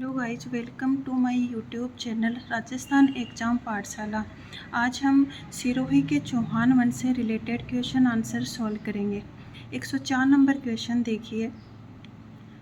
Hello guys, welcome to my YouTube channel Rajasthan exam Pathshala. आज हम सिरोही के चौहान वंश से रिलेटेड क्वेश्चन आंसर सॉल्व करेंगे। 104 नंबर क्वेश्चन देखिए।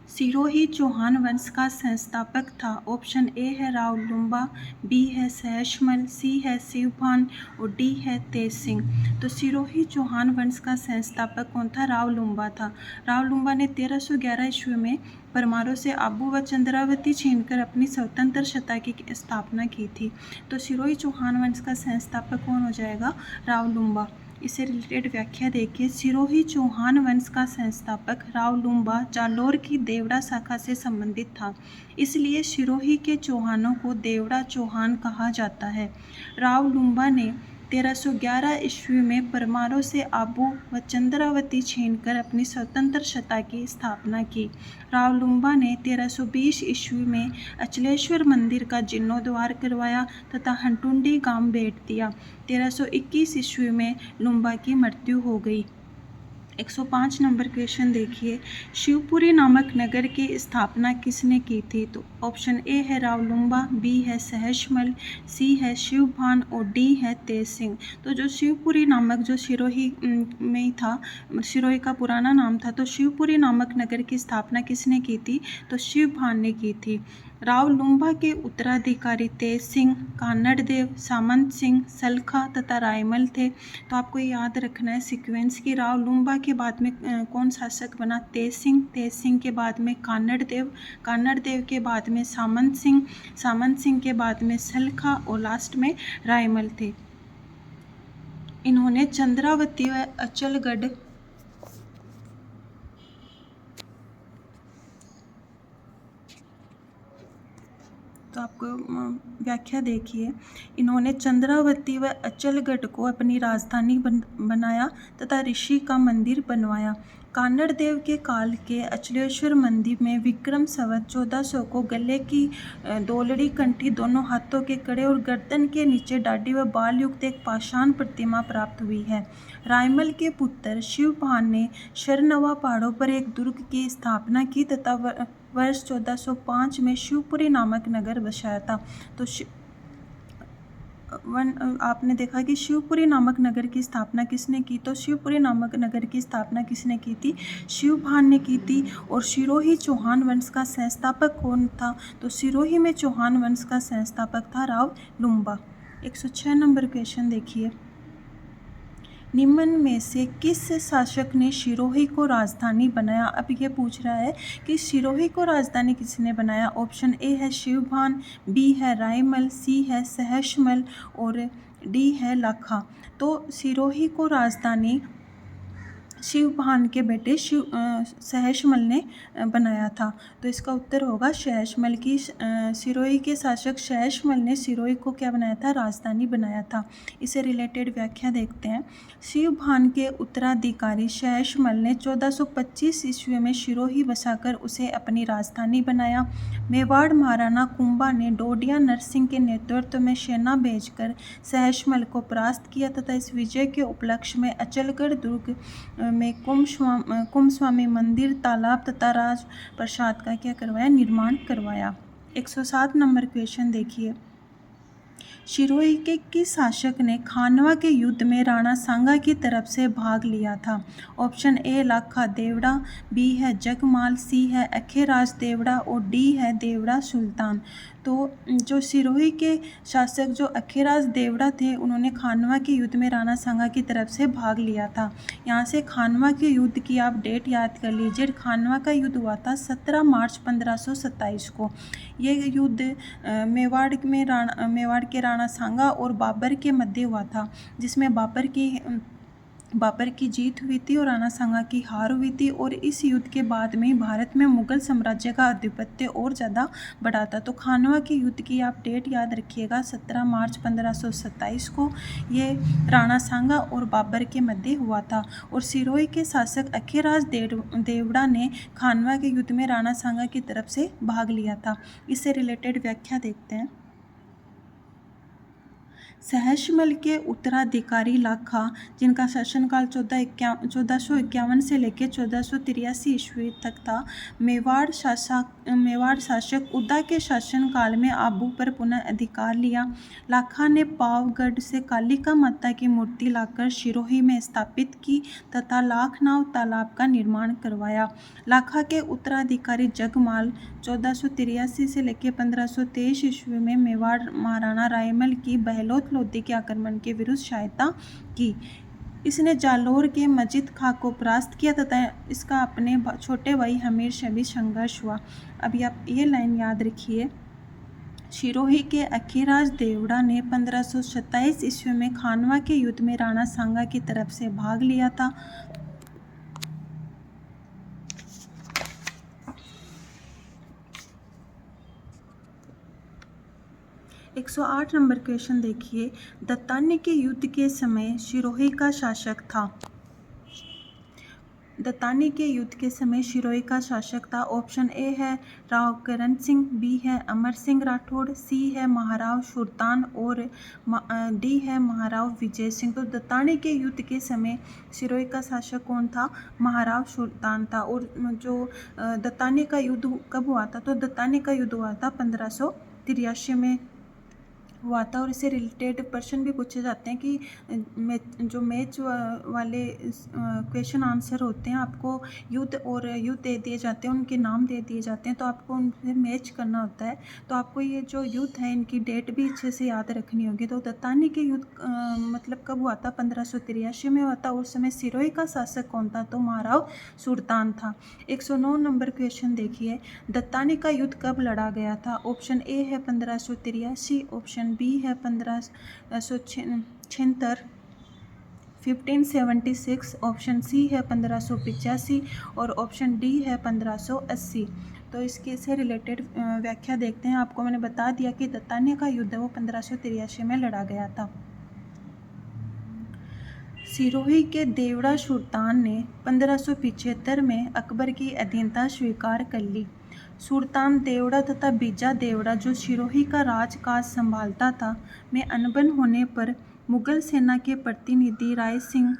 सिरोही चौहान वंश का संस्थापक था। ऑप्शन ए है राव लुम्बा, बी है सहसमल, सी है शिवभान और डी है तेज सिंह। तो सिरोही चौहान वंश का संस्थापक कौन था? राव लुम्बा था। राव लुम्बा ने 1311 ईस्वी में परमारों से आबू व चंद्रावती छीनकर अपनी स्वतंत्र सत्ता की स्थापना की थी। तो सिरोही चौहान वंश का संस्थापक कौन हो जाएगा? राव लुम्बा। इससे रिलेटेड व्याख्या देखिए। सिरोही चौहान वंश का संस्थापक राव लुम्बा जालोर की देवड़ा शाखा से संबंधित था, इसलिए सिरोही के चौहानों को देवड़ा चौहान कहा जाता है। राव लुम्बा ने 1311 ईस्वी में परमारों से आबू व चंद्रावती छीनकर अपनी स्वतंत्र सत्ता की स्थापना की। राव लुम्बा ने 1320 ईस्वी में अचलेश्वर मंदिर का जीर्णोद्धार करवाया तथा हंटुंडी गांव बेच दिया। 1321 ईस्वी में लुम्बा की मृत्यु हो गई। 105 नंबर क्वेश्चन देखिए। शिवपुरी नामक नगर की स्थापना किसने की थी? तो ऑप्शन ए है राव लुम्बा, बी है सहसमल, सी है शिवभान और डी है तेज सिंह। तो जो शिवपुरी नामक जो सिरोही में ही था, सिरोही का पुराना नाम था, तो शिवपुरी नामक नगर की स्थापना किसने की थी? तो शिवभान ने की थी। राव लुम्बा के उत्तराधिकारी तेज सिंह, कानड़ देव, सामंत सिंह, सलखा तथा रायमल थे। तो आपको याद रखना है सीक्वेंस की। राव लुम्बा के बाद में कौन शासक बना? तेज सिंह। तेज सिंह के बाद में कानड़ देव, कानड़ देव के बाद में सामंत सिंह, सामंत सिंह के बाद में सलखा और लास्ट में रायमल थे। इन्होंने चंद्रावती व अचलगढ़ तो आपको व्याख्या देखिए। इन्होंने चंद्रावती व अचलगढ़ को अपनी राजधानी बनाया तथा ऋषि का मंदिर बनवाया। कानड़ देव के काल के अचलेश्वर मंदिर में विक्रम संवत 1400 को गले की दोलड़ी कंठी, दोनों हाथों के कड़े और गर्दन के नीचे डाढ़ी व बाल युक्त एक पाषाण प्रतिमा प्राप्त हुई है। रायमल के पुत्र शिवभान ने शरनवा पहाड़ों पर एक दुर्ग की स्थापना की तथा वर्ष 1405 में शिवपुरी नामक नगर बसाया था। तो आपने देखा कि शिवपुरी नामक नगर की स्थापना किसने की? तो शिवपुरी नामक नगर की स्थापना किसने की थी? शिवभान ने की थी। और सिरोही चौहान वंश का संस्थापक कौन था? तो सिरोही में चौहान वंश का संस्थापक था राव लुम्बा। 106 नंबर क्वेश्चन देखिए। निम्न में से किस शासक ने सिरोही को राजधानी बनाया? अब ये पूछ रहा है कि सिरोही को राजधानी किसने बनाया। ऑप्शन ए है शिवभान, बी है रायमल, सी है सहसमल और डी है लाखा। तो सिरोही को राजधानी शिवभान के बेटे सहसमल ने बनाया था। तो इसका उत्तर होगा सहसमल की। सिरोही के शासक सहसमल ने सिरोही को क्या बनाया था? राजधानी बनाया था। इससे रिलेटेड व्याख्या देखते हैं। शिवभान के उत्तराधिकारी सहसमल ने 1425 ईस्वी में सिरोही बसाकर उसे अपनी राजधानी बनाया। मेवाड़ महाराणा कुंभा ने डोडिया नरसिंह के नेतृत्व में सेना भेजकर सहसमल को परास्त किया तथा इस विजय के उपलक्ष्य में अचलगढ़ दुर्ग में कुंभस्वामी मंदिर, तालाब तथा राज प्रसाद का क्या करवाया? निर्माण करवाया। 107 नंबर क्वेश्चन देखिए। सिरोही के किस शासक ने खानवा के युद्ध में राणा सांगा की तरफ से भाग लिया था? Option A Lakha Deora, B है जगमाल, सी है अखेराज देवड़ा और डी है देवड़ा सुल्तान। तो जो सिरोही के शासक जो अखेराज देवड़ा थे, उन्होंने खानवा के युद्ध में राणा सांगा की तरफ से भाग लिया था। यहाँ से खानवा के युद्ध की आप डेट याद कर लीजिए। खानवा का युद्ध हुआ था 17 मार्च 1527 को। ये युद्ध मेवाड़ के राणा सांगा और बाबर के मध्य हुआ था, जिसमें बाबर की जीत हुई थी और राणा सांगा की हार हुई थी। और इस युद्ध के बाद में भारत में मुगल साम्राज्य का आधिपत्य और ज़्यादा बढ़ा था। तो खानवा के युद्ध की आप डेट याद रखिएगा, 17 मार्च 1527 को ये राणा सांगा और बाबर के मध्य हुआ था। और सिरोही के शासक अखेराज देवड़ा ने खानवा के युद्ध में राणा सांगा की तरफ से भाग लिया था। इससे रिलेटेड व्याख्या देखते हैं। सहस्मल के उत्तराधिकारी लाखा, जिनका शासनकाल 1451 से लेकर 1483 ईस्वी तक था। मेवाड़ शासक उदा के शासनकाल में आबू पर पुनः अधिकार लिया। लाखा ने पावगढ़ से कालिका माता की मूर्ति लाकर सिरोही में स्थापित की तथा लाखनाव तालाब का निर्माण करवाया। लाखा के उत्तराधिकारी जगमाल 1483 से लेकर 1523 ईस्वी में मेवाड़ महाराणा रायमल की बहलोत लोधी के आक्रमण के विरुद्ध सहायता की। इसने जालोर के मजिद खां को परास्त किया तथा इसका अपने छोटे भाई हमीर से भी संघर्ष हुआ। अभी आप ये लाइन याद रखिए, सिरोही के अखीराज देवड़ा ने 1527 ईस्वी में खानवा के युद्ध में राणा सांगा की तरफ से भाग लिया था। 108 नंबर क्वेश्चन देखिए, दत्तानी के युद्ध के समय सिरोही का शासक था। दत्तानी के युद्ध के समय सिरोही का शासक था। ऑप्शन ए है राव करण सिंह, बी है अमर सिंह राठौड़, सी है महाराव सुल्तान और डी है महाराव विजय सिंह। तो दत्तानी के युद्ध के समय सिरोही का शासक कौन था? महाराव सुल्तान था। और जो दत्तानी का युद्ध कब हुआ था? तो दत्तानी का युद्ध हुआ था 1583 में हुआ था। और इससे रिलेटेड प्रश्न भी पूछे जाते हैं कि जो मैच वाले क्वेश्चन आंसर होते हैं, आपको युद्ध और युद्ध दे दिए जाते हैं, उनके नाम दे दिए जाते हैं, तो आपको उनसे मैच करना होता है। तो आपको ये जो युद्ध है इनकी डेट भी अच्छे से याद रखनी होगी। तो दत्तानी के युद्ध मतलब कब हुआ था? 1583 में हुआ था। उस समय सिरोही का शासक कौन था? तो महाराव सुल्तान था। 109 नंबर क्वेश्चन देखिए, दत्तानी का युद्ध कब लड़ा गया था? ऑप्शन ए है 1583, ऑप्शन बी है 1576, 1576, ऑप्शन सी है 1585 और ऑप्शन डी है 1580। तो इसके से रिलेटेड व्याख्या देखते हैं। आपको मैंने बता दिया कि दत्तानी का युद्ध वो 1583 में लड़ा गया था। सिरोही के देवड़ा सुल्तान ने 1575 में अकबर की अधीनता स्वीकार कर ली। सुल्तान देवड़ा तथा बीजा देवड़ा जो सिरोही का राजकाज संभालता था, में अनबन होने पर मुगल सेना के प्रतिनिधि राय सिंह,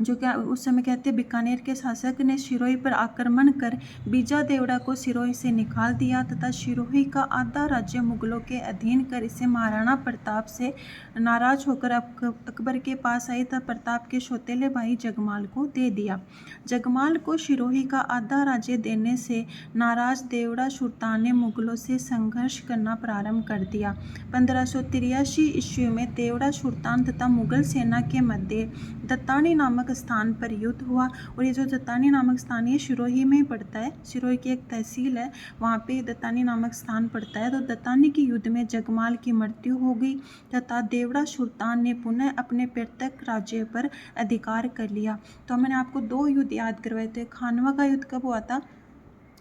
जो क्या उस समय कहते बीकानेर के शासक, ने सिरोही पर आक्रमण कर बीजा देवड़ा को सिरोही से निकाल दिया तथा सिरोही का आधा राज्य मुगलों के अधीन कर इसे महाराणा प्रताप से नाराज होकर अकबर के पास आई तथा प्रताप के सौतेले भाई जगमाल को दे दिया। जगमाल को सिरोही का आधा राज्य देने से नाराज देवड़ा सुल्तान ने मुगलों से संघर्ष करना प्रारंभ कर दिया। 1583 ईस्वी में देवड़ा सुल्तान तथा मुगल सेना के मध्य दत्तानी नामक स्थान पर युद्ध हुआ। और ये जो दत्तानी नामक स्थान ये सिरोही में ही पड़ता है, सिरोही की एक तहसील है, वहाँ पे दत्तानी नामक स्थान पड़ता है। तो दत्तानी के युद्ध में जगमाल की मृत्यु हो गई तथा देवड़ा सुल्तान ने पुनः अपने पैतृक राज्य पर अधिकार कर लिया। तो मैंने आपको दो युद्ध याद करवाए थे। खानवा का युद्ध कब हुआ था?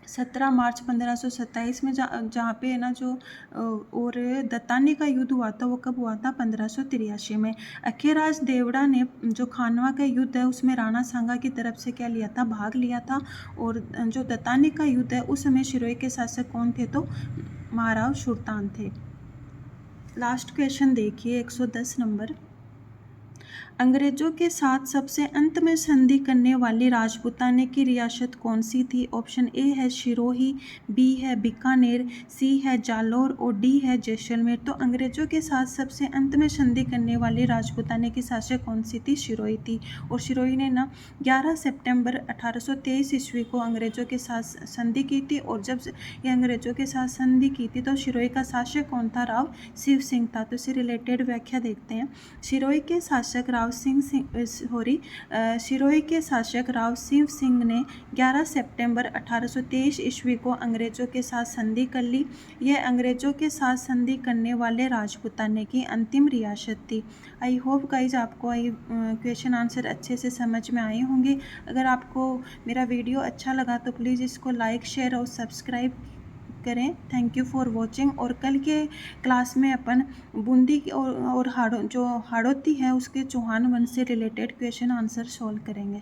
17 मार्च 1527 में, जहाँ पे है ना जो और दत्तानी का युद्ध हुआ था वो कब हुआ था? 1583 में। अखीराज देवड़ा ने जो खानवा का युद्ध है उसमें राणा सांगा की तरफ से क्या लिया था? भाग लिया था। और जो दत्तानी का युद्ध है उस समय सिरोही के शासक कौन थे? तो महाराव सुल्तान थे। लास्ट क्वेश्चन देखिए, 110 नंबर, अंग्रेजों के साथ सबसे अंत में संधि करने वाली राजपूताने की रियासत कौन सी थी? ऑप्शन ए है सिरोही, बी है बीकानेर, सी है जालोर और डी है जैसलमेर। तो अंग्रेजों के साथ सबसे अंत में संधि करने वाली राजपूताने की शासक कौन सी थी? सिरोही थी। और सिरोही ने ना 11 सितंबर 1823 ईस्वी को अंग्रेजों के साथ संधि की थी। और जब ये अंग्रेजों के साथ संधि की थी तो सिरोही का शासक कौन था? राव शिव सिंह था। तो इससे रिलेटेड व्याख्या देखते हैं। सिरोही के शासक सिरोही के शासक राव शिव सिंह ने 11 सितंबर 1823 ईस्वी को अंग्रेजों के साथ संधि कर ली। यह अंग्रेजों के साथ संधि करने वाले राजपूताने की अंतिम रियासत थी। आई होप गाइज आपको ये क्वेश्चन आंसर अच्छे से समझ में आए होंगे। अगर आपको मेरा वीडियो अच्छा लगा तो प्लीज़ इसको लाइक, शेयर और सब्सक्राइब करें। Thank you for watching. और कल के क्लास में अपन बूंदी और हाड़ौती है उसके चौहान वंश से रिलेटेड क्वेश्चन आंसर सॉल्व करेंगे।